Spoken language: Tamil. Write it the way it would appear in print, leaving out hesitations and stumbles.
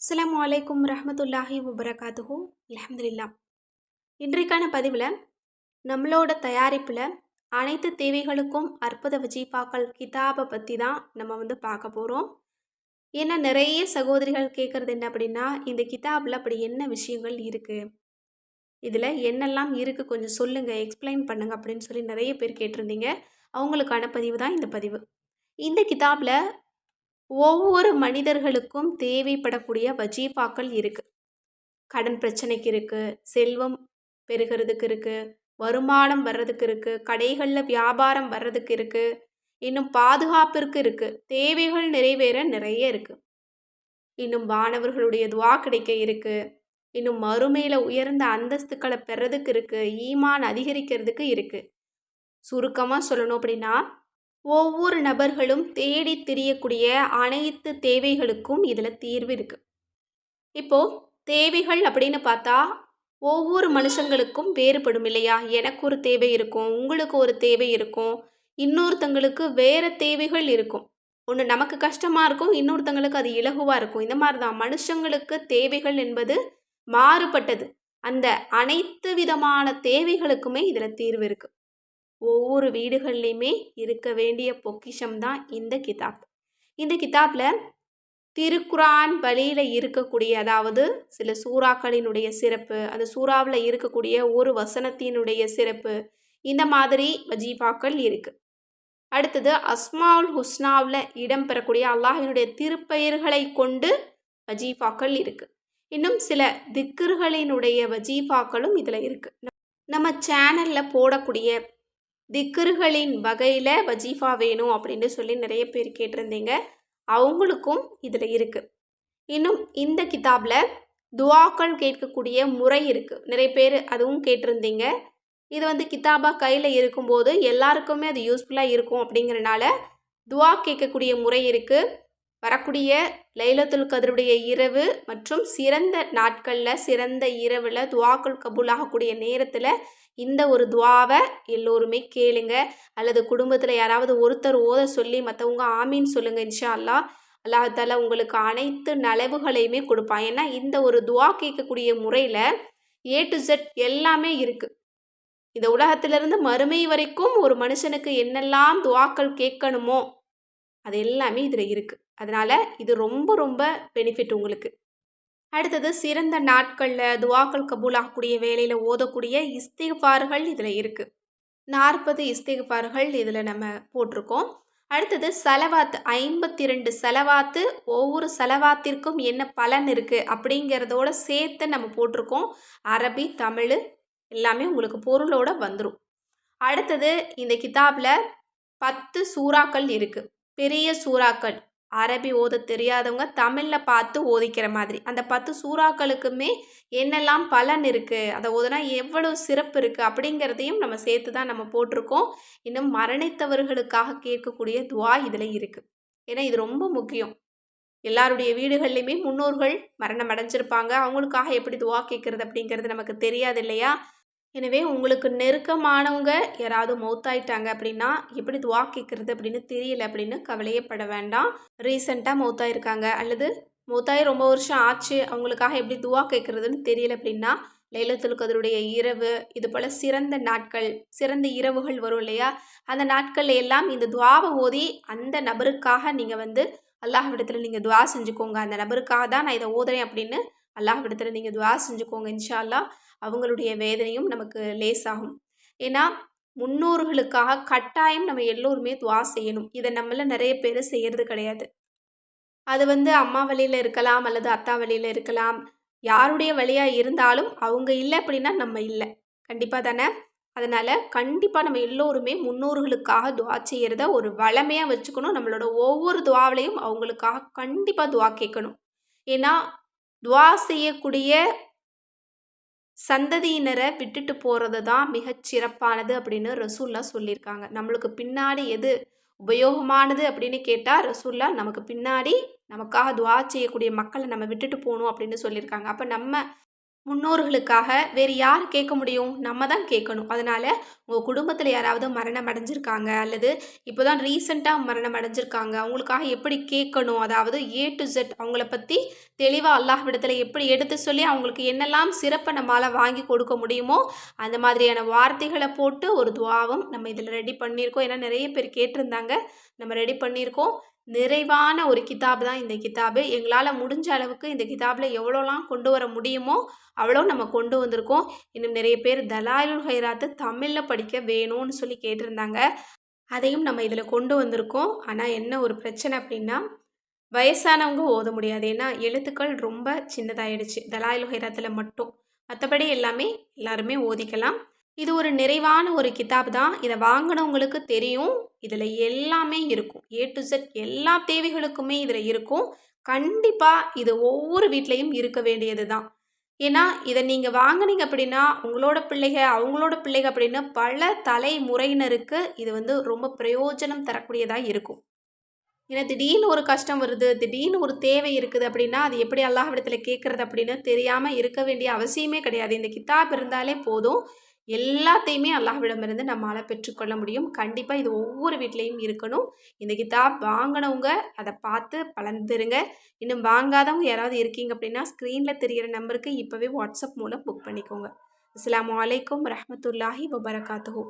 அஸ்ஸலாமு அலைக்கும் ரஹ்மத்துல்லாஹி வபரகாத்துஹு. அல்ஹம்துலில்லா. இன்றைக்கான பதிவில் நம்மளோட தயாரிப்பில் அனைத்து தேவைகளுக்கும் அற்புத வஜீஃபாக்கள் கிதாபை பற்றி தான் நம்ம பார்க்க போகிறோம். ஏன்னா நிறைய சகோதரிகள் கேட்குறது என்ன அப்படின்னா, இந்த கிதாபில் அப்படி என்ன விஷயங்கள் இருக்குது, இதில் என்னெல்லாம் இருக்குது, கொஞ்சம் சொல்லுங்கள், எக்ஸ்பிளைன் பண்ணுங்கள் அப்படின்னு சொல்லி நிறைய பேர் கேட்டிருந்தீங்க. அவங்களுக்கான பதிவு தான் இந்த பதிவு. இந்த கிதாபில் ஒவ்வொரு மனிதர்களுக்கும் தேவைப்படக்கூடிய வஜீஃபாக்கள் இருக்குது. கடன் பிரச்சனைக்கு இருக்குது, செல்வம் பெருகிறதுக்கு இருக்குது, வருமானம் வர்றதுக்கு இருக்குது, கடைகளில் வியாபாரம் வர்றதுக்கு இருக்குது, இன்னும் பாதுகாப்பிற்கு இருக்குது, தேவைகள் நிறைவேற நிறைய இருக்குது. இன்னும் மாணவர்களுடைய துவா கிடைக்க இருக்குது, இன்னும் மறுமையில் உயர்ந்த அந்தஸ்துக்களை பெறதுக்கு இருக்குது, ஈமான் அதிகரிக்கிறதுக்கு இருக்குது. சுருக்கமாக சொல்லணும் அப்படின்னா, ஒவ்வொரு நபர்களும் தேடி திரியக்கூடிய அனைத்து தேவைகளுக்கும் இதில் தீர்வு இருக்குது. இப்போது தேவைகள் அப்படின்னு பார்த்தா ஒவ்வொரு மனுஷங்களுக்கும் வேறுபடும் இல்லையா? எனக்கு ஒரு தேவை இருக்கும், உங்களுக்கு ஒரு தேவை இருக்கும், இன்னொருத்தங்களுக்கு வேறு தேவைகள் இருக்கும். ஒன்று நமக்கு கஷ்டமாக இருக்கும், இன்னொருத்தங்களுக்கு அது இலகுவாக இருக்கும். இந்த மாதிரி தான் மனுஷங்களுக்கு தேவைகள் என்பது மாறுபட்டது. அந்த அனைத்து விதமான தேவைகளுக்குமே இதில் தீர்வு இருக்குது. ஒவ்வொரு வீடுகள்லையுமே இருக்க வேண்டிய பொக்கிஷம் தான் இந்த கிதாப். இந்த கிதாப்பில் திருக்குரான் வழியில் இருக்கக்கூடிய, அதாவது சில சூறாக்களினுடைய சிறப்பு, அந்த சூறாவில் இருக்கக்கூடிய ஒரு வசனத்தினுடைய சிறப்பு, இந்த மாதிரி வஜீஃபாக்கள் இருக்குது. அடுத்தது அஸ்மாவுல் ஹுஸ்னாவில் இடம்பெறக்கூடிய அல்லாஹினுடைய திருப்பெயர்களை கொண்டு வஜீஃபாக்கள் இருக்குது. இன்னும் சில திக்ருகளினுடைய வஜீஃபாக்களும் இதில் இருக்குது. நம்ம சேனலில் போடக்கூடிய திக்ருகளின் வகையில் வஜீஃபா வேணும் அப்படின்னு சொல்லி நிறைய பேர் கேட்டிருந்தீங்க. அவங்களுக்கும் இதில் இருக்குது. இன்னும் இந்த கிதாபில் துவாக்கள் கேட்கக்கூடிய முறை இருக்குது. நிறைய பேர் அதுவும் கேட்டிருந்தீங்க. இது கிதாபாக கையில் இருக்கும்போது எல்லாருக்குமே அது யூஸ்ஃபுல்லாக இருக்கும் அப்படிங்கிறனால துவா கேட்கக்கூடிய முறை இருக்குது. வரக்கூடிய லைலத்துல் கத்ருடைய இரவு மற்றும் சிறந்த நாட்களில், சிறந்த இரவில், துவாக்கள் கபூலாகக்கூடிய நேரத்தில் இந்த ஒரு துவாவை எல்லோருமே கேளுங்க. அல்லது குடும்பத்தில் யாராவது ஒருத்தர் ஓத சொல்லி மற்றவங்க ஆமீன் சொல்லுங்கள். இன்ஷா அல்லாஹ் அல்லாஹால உங்களுக்கு அனைத்து நலவுகளையுமே கொடுப்பான். ஏன்னா இந்த ஒரு துவா கேட்கக்கூடிய முறையில் A to Z எல்லாமே இருக்குது. இந்த உலகத்திலிருந்து மறுமை வரைக்கும் ஒரு மனுஷனுக்கு என்னெல்லாம் துவாக்கள் கேட்கணுமோ அது எல்லாமே இதில் இருக்குது. அதனால் இது ரொம்ப ரொம்ப பெனிஃபிட் உங்களுக்கு. அடுத்தது சிறந்த நாட்களில் துவாக்கள் கபூலாகக்கூடிய வேலையில் ஓதக்கூடிய இஸ்திக்ஃபார்கள் இதில் இருக்குது. 40 இஸ்திக்ஃபார்கள் இதில் நம்ம போட்டிருக்கோம். அடுத்தது சலவாத், 52 சலவாத்து, ஒவ்வொரு சலவாத்திற்கும் என்ன பலன் இருக்குது அப்படிங்கிறதோட சேர்த்து நம்ம போட்டிருக்கோம். அரபி, தமிழ் எல்லாமே உங்களுக்கு பொருளோடு வந்துடும். அடுத்தது இந்த கிதாபில் 10 சூறாக்கள் இருக்குது. பெரிய சூறாக்கள், அரபி ஓத தெரியாதவங்க தமிழில் பார்த்து ஓதிக்கிற மாதிரி அந்த 10 சூறாக்களுக்குமே என்னெல்லாம் பலன் இருக்குது, அதை ஓதுனா எவ்வளவு சிறப்பு இருக்குது அப்படிங்கிறதையும் நம்ம சேர்த்து தான் நம்ம போட்டிருக்கோம். இன்னும் மரணித்தவர்களுக்காக கேட்கக்கூடிய துவா இதில் இருக்குது. ஏன்னா இது ரொம்ப முக்கியம். எல்லாருடைய வீடுகள்லையுமே முன்னோர்கள் மரணம் அடைஞ்சிருப்பாங்க. அவங்களுக்காக எப்படி துவா கேட்குறது அப்படிங்கிறது நமக்கு தெரியாது இல்லையா? எனவே உங்களுக்கு நெருக்கமானவங்க யாராவது மௌத்தாயிட்டாங்க அப்படின்னா எப்படி துவா கேட்குறது அப்படின்னு தெரியல அப்படின்னு கவலையே பட வேண்டாம். ரீசெண்டாக மௌத்தாயிருக்காங்க அல்லது மௌத்தாயி ரொம்ப வருஷம் ஆச்சு, அவங்களுக்காக எப்படி துவா கேட்குறதுன்னு தெரியல அப்படின்னா லைலத்துல் கத்ருடைய இரவு, இது போல் சிறந்த நாட்கள், சிறந்த இரவுகள் வரும் இல்லையா? அந்த நாட்கள் எல்லாம் இந்த துவாவை ஓதி அந்த நபருக்காக நீங்கள் அல்லாஹ்விடத்தில் நீங்கள் துவா செஞ்சுக்கோங்க. அந்த நபருக்காக தான் நான் இதை ஓதுறேன் அப்படின்னு அல்லாஹ்விடத்தில் நீங்கள் துவா செஞ்சுக்கோங்க. இன்ஷா அல்லாஹ் அவங்களுடைய வேதனையும் நமக்கு லேசாகும். ஏன்னா முன்னோர்களுக்காக கட்டாயம் நம்ம எல்லோருமே துவா செய்யணும். இதை நம்மள நிறைய பேர் செய்கிறது கிடையாது. அது அம்மா வழியில் இருக்கலாம் அல்லது அத்தா வழியில் இருக்கலாம். யாருடைய வழியாக இருந்தாலும் அவங்க இல்லை அப்படின்னா நம்ம இல்லை, கண்டிப்பாக தானே? அதனால் கண்டிப்பாக நம்ம எல்லோருமே முன்னோர்களுக்காக துவா செய்கிறத ஒரு வளமையாக வச்சுக்கணும். நம்மளோட ஒவ்வொரு துவாவிலையும் அவங்களுக்காக கண்டிப்பாக துவா கேட்கணும். ஏன்னா துவா செய்யக்கூடிய சந்ததியினரை விட்டுட்டு போகிறது தான் மிகச்சிறப்பானது அப்படின்னு ரசூல்லா சொல்லியிருக்காங்க. நம்மளுக்கு பின்னாடி எது உபயோகமானது அப்படின்னு கேட்டால் ரசூல்லா நமக்கு பின்னாடி நமக்காக துவா செய்யக்கூடிய மக்களை நம்ம விட்டுட்டு போகணும் அப்படின்னு சொல்லியிருக்காங்க. அப்போ நம்ம முன்னோர்களுக்காக வேறு யார் கேட்க முடியும்? நம்ம தான் கேட்கணும். அதனால உங்க குடும்பத்தில யாராவது மரணம் அடைஞ்சிருக்காங்க, அல்லது இப்போ தான் ரீசென்ட்டா மரணம் அடைஞ்சிருக்காங்க. அவங்களுக்காக எப்படி கேட்கணும்? அதாவது ஏ டூ இசட் அவங்கள பத்தி தெளிவா அல்லாஹ்விடத்தில எப்படி எடுத்து சொல்லி, அவங்களுக்கு என்னெல்லாம் சிறப்ப நம்மால வாங்கி கொடுக்க முடியுமோ, அந்த மாதிரியான வார்த்தைகள போட்டு ஒரு துஆவும் நம்ம இதில ரெடி பண்ணியிருக்கோம். ஏன்னா நெறைய பேர் கேட்டிருந்தாங்க. நம்ம ரெடி பண்ணியிருக்கோம். நிறைவான ஒரு கிதாப் தான் இந்த கிதாபு. எங்களால முடிஞ்ச அளவுக்கு இந்த கிதாப்ல எவ்வளோலாம் கொண்டு வர முடியுமோ, அவ்வளோ நம்ம கொண்டு வந்திருக்கோம். இன்னும் நிறைய பேர் தலாயிலுல் ஹைராத்து தமிழ்ல படிக்க வேணும்னு சொல்லி கேட்டிருந்தாங்க. அதையும் நம்ம இதில கொண்டு வந்திருக்கோம். ஆனா என்ன ஒரு பிரச்சனை அப்டின்னா, வயசானவங்க ஓத முடியாது. ஏன்னா எழுத்துக்கள் ரொம்ப சின்னதாயிடுச்சு. தலாயிலுல் ஹைராத்துல மட்டும். மத்தபடி எல்லாமே எல்லாருமே ஓதிக்கலாம். இது ஒரு நிறைவான ஒரு கிதாப் தான். இத வாங்குனவங்களுக்கு தெரியும். இதில எல்லாமே இருக்கும். ஏ டூ இசட் எல்லா தேவைகளுக்குமே இதில இருக்கும். கண்டிப்பா இது ஒவ்வொரு வீட்லயும் இருக்க வேண்டியது தான். ஏன்னா, இத நீங்க வாங்குனீங்க அப்படின்னா, உங்களோட பிள்ளைக, அவங்களோட பிள்ளைக அப்படின்னு பல தலைமுறையினருக்கு இது வந்து ரொம்ப பிரயோஜனம் தரக்கூடியதா இருக்கும். ஏன்னா திடீர்னு ஒரு கஷ்டம் வருது, திடீர்னு ஒரு தேவை இருக்குது அப்படின்னா, அது எப்படி அல்லாஹ்விடத்தில கேட்கறது அப்படின்னு தெரியாம இருக்க வேண்டிய அவசியமே கிடையாது. இந்த கித்தாப் இருந்தாலே போதும். எல்லாத்தையுமே அல்லாஹ்விடமிருந்து நம்மால பெற்றுக்கொள்ள முடியும். கண்டிப்பா இது ஒவ்வொரு வீட்லயும் இருக்கணும். இந்த கித்தாப் வாங்குனவங்க அத பார்த்து பலன் பெறுங்க. இன்னும் வாங்காதவங்க யாராவது இருக்கீங்க அப்படின்னா, ஸ்க்ரீன்ல தெரியிற நம்பருக்கு இப்பவே வாட்ஸ்அப் மூலம் புக் பண்ணிக்கோங்க. அஸ்ஸலாமு அலைக்கும் வரஹ்மத்துல்லாஹி வபரகாத்துஹு.